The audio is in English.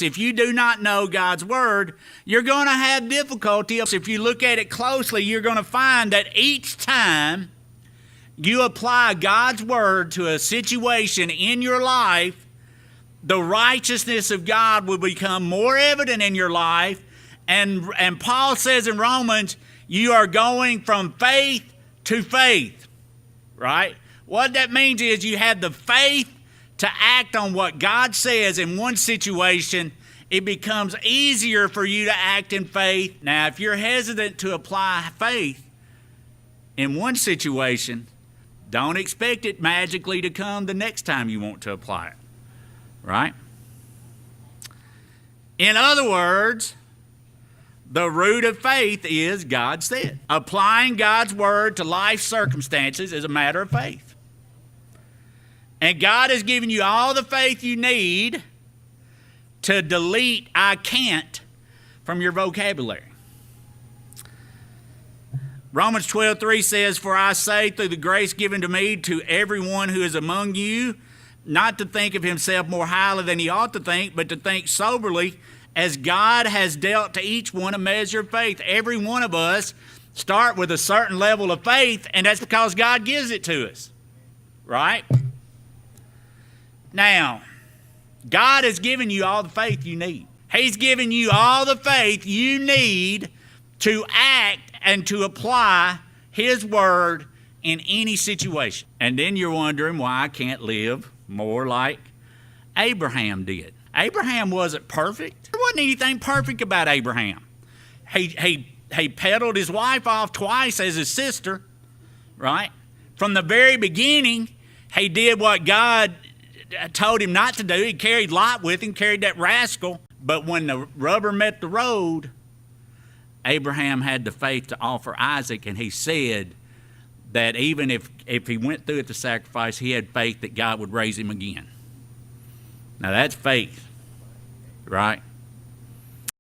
If you do not know God's word, you're going to have difficulty. If you look at it closely, you're going to find that each time you apply God's word to a situation in your life, the righteousness of God will become more evident in your life. And Paul says in Romans, you are going from faith to faith, right? What that means is you have the faith to act on what God says in one situation. It becomes easier for you to act in faith. Now, if you're hesitant to apply faith in one situation, don't expect it magically to come the next time you want to apply it, right? In other words, the root of faith is God said. Applying God's word to life circumstances is a matter of faith. And God has given you all the faith you need to delete "I can't" from your vocabulary. Romans 12:3 says, "For I say, through the grace given to me, to everyone who is among you, not to think of himself more highly than he ought to think, but to think soberly, as God has dealt to each one a measure of faith." Every one of us start with a certain level of faith, and that's because God gives it to us, right? Now, God has given you all the faith you need. He's given you all the faith you need to act and to apply His word in any situation. And then you're wondering why I can't live more like Abraham did. Abraham wasn't perfect. There wasn't anything perfect about Abraham. He peddled his wife off twice as his sister, right? From the very beginning, he did what God told him not to do. He carried Lot with him, carried that rascal. But when the rubber met the road, Abraham had the faith to offer Isaac, and he said that even if he went through with the sacrifice, he had faith that God would raise him again. Now that's faith, right?